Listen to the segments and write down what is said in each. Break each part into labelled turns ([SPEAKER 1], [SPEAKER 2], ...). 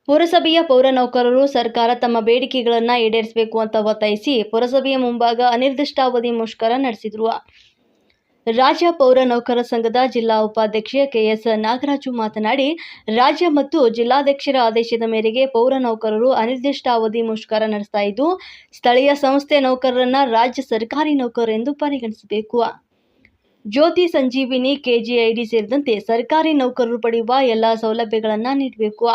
[SPEAKER 1] ಪುರಸಭೆಯ ಪೌರ ನೌಕರರು ಸರ್ಕಾರ ತಮ್ಮ ಬೇಡಿಕೆಗಳನ್ನು ಈಡೇರಿಸಬೇಕು ಅಂತ ಒತ್ತಾಯಿಸಿ ಪುರಸಭೆಯ ಮುಂಭಾಗ ಅನಿರ್ದಿಷ್ಟಾವಧಿ ಮುಷ್ಕರ ನಡೆಸಿದರು. ರಾಜ್ಯ ಪೌರ ನೌಕರ ಸಂಘದ ಜಿಲ್ಲಾ ಉಪಾಧ್ಯಕ್ಷ ಕೆಎಸ್ ನಾಗರಾಜು ಮಾತನಾಡಿ, ರಾಜ್ಯ ಮತ್ತು ಜಿಲ್ಲಾಧ್ಯಕ್ಷರ ಆದೇಶದ ಮೇರೆಗೆ ಪೌರ ನೌಕರರು ಅನಿರ್ದಿಷ್ಟಾವಧಿ ಮುಷ್ಕರ ನಡೆಸ್ತಾ ಇದ್ದು, ಸ್ಥಳೀಯ ಸಂಸ್ಥೆ ನೌಕರರನ್ನ ರಾಜ್ಯ ಸರ್ಕಾರಿ ನೌಕರರು ಎಂದು ಪರಿಗಣಿಸಬೇಕು. ಜ್ಯೋತಿ ಸಂಜೀವಿನಿ, ಕೆಜಿಐಡಿ ಸೇರಿದಂತೆ ಸರ್ಕಾರಿ ನೌಕರರು ಪಡೆಯುವ ಎಲ್ಲ ಸೌಲಭ್ಯಗಳನ್ನು ನೀಡಬೇಕು.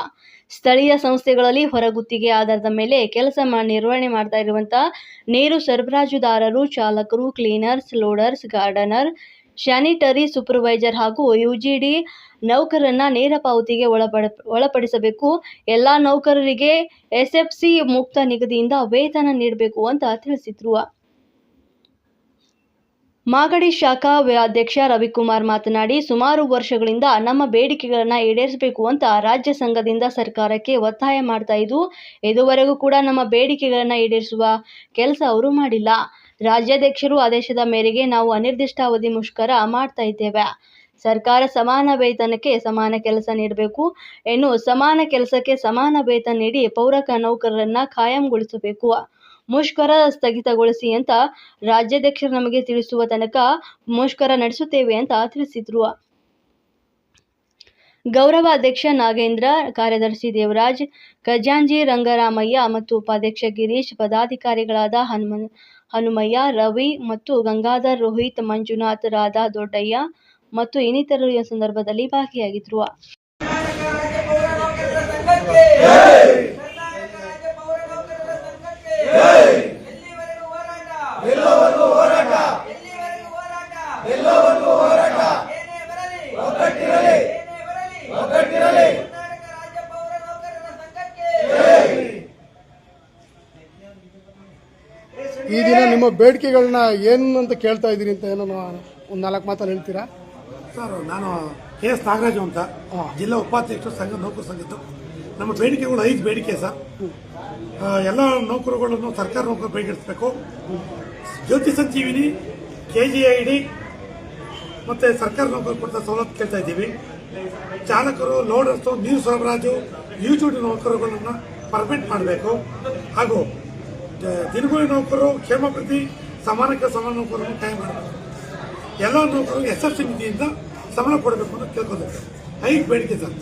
[SPEAKER 1] ಸ್ಥಳೀಯ ಸಂಸ್ಥೆಗಳಲ್ಲಿ ಹೊರಗುತ್ತಿಗೆ ಆಧಾರದ ಮೇಲೆ ಕೆಲಸ ನಿರ್ವಹಣೆ ಮಾಡ್ತಾ ಇರುವಂತಹ ನೀರು ಸರಬರಾಜುದಾರರು, ಚಾಲಕರು, cleaners, loaders, gardener, sanitary supervisor ಹಾಗೂ ಯುಜಿಡಿ ನೌಕರರನ್ನ ನೇರ ಪಾವತಿಗೆ ಒಳಪಡಿಸಬೇಕು. ಎಲ್ಲ ನೌಕರರಿಗೆ ಎಸ್ಎಫ್ಸಿ ಮುಕ್ತ ನಿಗದಿಯಿಂದ ವೇತನ ನೀಡಬೇಕು ಅಂತ ತಿಳಿಸಿದ್ರು. ಮಾಗಡಿ ಶಾಖಾ ಅಧ್ಯಕ್ಷ ರವಿಕುಮಾರ್ ಮಾತನಾಡಿ, ಸುಮಾರು ವರ್ಷಗಳಿಂದ ನಮ್ಮ ಬೇಡಿಕೆಗಳನ್ನು ಈಡೇರಿಸಬೇಕು ಅಂತ ರಾಜ್ಯ ಸಂಘದಿಂದ ಸರ್ಕಾರಕ್ಕೆ ಒತ್ತಾಯ ಮಾಡ್ತಾ ಇದ್ದು, ಇದುವರೆಗೂ ಕೂಡ ನಮ್ಮ ಬೇಡಿಕೆಗಳನ್ನು ಈಡೇರಿಸುವ ಕೆಲಸ ಅವರು ಮಾಡಿಲ್ಲ. ರಾಜ್ಯಾಧ್ಯಕ್ಷರು ಆದೇಶದ ಮೇರೆಗೆ ನಾವು ಅನಿರ್ದಿಷ್ಟಾವಧಿ ಮುಷ್ಕರ ಮಾಡ್ತಾ ಇದ್ದೇವೆ. ಸರ್ಕಾರ ಸಮಾನ ವೇತನಕ್ಕೆ ಸಮಾನ ಕೆಲಸ ನೀಡಬೇಕು. ಇನ್ನು ಸಮಾನ ಕೆಲಸಕ್ಕೆ ಸಮಾನ ವೇತನ ನೀಡಿ ಪೌರ ನೌಕರರನ್ನ ಕಾಯಂಗೊಳಿಸಬೇಕು. ಮುಷ್ಕರ ಸ್ಥಗಿತಗೊಳಿಸಿ ಅಂತ ರಾಜ್ಯಾಧ್ಯಕ್ಷರು ನಮಗೆ ತಿಳಿಸುವ ತನಕ ಮುಷ್ಕರ ನಡೆಸುತ್ತೇವೆ ಅಂತ ತಿಳಿಸಿದ್ರು. ಗೌರವ ಅಧ್ಯಕ್ಷ ನಾಗೇಂದ್ರ, ಕಾರ್ಯದರ್ಶಿ ದೇವರಾಜ್, ಖಜಾಂಚಿ ರಂಗರಾಮಯ್ಯ ಮತ್ತು ಉಪಾಧ್ಯಕ್ಷ ಗಿರೀಶ್, ಪದಾಧಿಕಾರಿಗಳಾದ ಹನುಮಯ್ಯ, ರವಿ ಮತ್ತು ಗಂಗಾಧರ್, ರೋಹಿತ್, ಮಂಜುನಾಥ್, ರಾಧಾ, ದೊಡ್ಡಯ್ಯ ಮತ್ತು ಇನ್ನಿತರರು ಈ ಸಂದರ್ಭದಲ್ಲಿ ಭಾಗಿಯಾಗಿದ್ದರು.
[SPEAKER 2] ಈ ದಿನ ನಿಮ್ಮ ಬೇಡಿಕೆಗಳನ್ನ ಏನು ಅಂತ ಕೇಳ್ತಾ ಇದ್ದೀರಿ ಅಂತ ಏನೋ ಒಂದು 4 ಮಾತಲ್ಲಿ ಹೇಳ್ತೀರಾ?
[SPEAKER 3] ಸರ್, ನಾನು ಕೆಎಸ್ ನಾಗರಾಜು ಅಂತ, ಜಿಲ್ಲಾ ಉಪಾಧ್ಯಕ್ಷರು ಸಂಘ ನೌಕರ ಸಂಘದ್ದು. ನಮ್ಮ ಬೇಡಿಕೆಗಳು 5 ಬೇಡಿಕೆ ಸರ್. ಎಲ್ಲ ನೌಕರುಗಳನ್ನು ಸರ್ಕಾರ ನೌಕರು ಬೇಡಿಸಬೇಕು. ಜ್ಯೋತಿ ಸಂಜೀವಿನಿ, ಕೆಜಿಐಡಿ ಮತ್ತೆ ಸರ್ಕಾರ ನೌಕರು ಕೊಡ್ತಾ ಸವಲತ್ತು ಕೇಳ್ತಾ ಇದ್ದೀವಿ. ಚಾಲಕರು, ಲೋಡರ್ಸು, ನೀರು ಸರಬರಾಜು, ಯುಜಿಡಿ ನೌಕರುಗಳನ್ನು ಪರ್ಮನೆಂಟ್ ಮಾಡಬೇಕು. ಹಾಗೂ ದಿನಗೂಲಿ ನೌಕರು, ಕ್ಷೇಮಪ್ರತಿ, ಸಮಾನ ಕೆಲಸ ಸಮಾನ ನೌಕರನ್ನು ಕಾಯ ಮಾಡಬೇಕು. ಎಲ್ಲ ನೌಕರರು ಎಸ್ಎಫ್ಸಿ ನಿಧಿಯಿಂದ ಸಂಬಳ ಕೊಡಬೇಕು ಅಂತ ಕೇಳ್ಕೊಬೇಕು. 5 ಬೇಡಿಕೆ ಸರ್.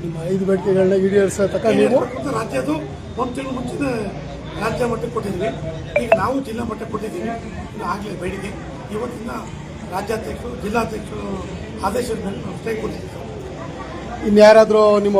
[SPEAKER 2] ನಿಮ್ಮ 5 ಬೇಡಿಕೆಗಳನ್ನ ಈಡೇರಿಸತಕ್ಕ ನೀವು
[SPEAKER 3] ರಾಜ್ಯದ್ದು 1 ತಿಂಗಳು ಮುಂಚಿನ ರಾಜ್ಯ ಮಟ್ಟಕ್ಕೆ ಕೊಟ್ಟಿದ್ವಿ. ಈಗ ನಾವು ಜಿಲ್ಲಾ ಮಟ್ಟಕ್ಕೆ ಕೊಟ್ಟಿದ್ದೀವಿ. ಇದು ಆಗಲೇ ಬೇಡಿಕೆ. ಇವತ್ತಿನ ರಾಜ್ಯಾಧ್ಯಕ್ಷರು, ಜಿಲ್ಲಾಧ್ಯಕ್ಷರು ಆದೇಶದ ಮೇಲೆ ನಾವು ಸ್ಟ್ರೈಕ್ ಕೊಟ್ಟಿದ್ದೀವಿ.
[SPEAKER 2] ಇನ್ಯಾರಾದರೂ ನಿಮ್ಮ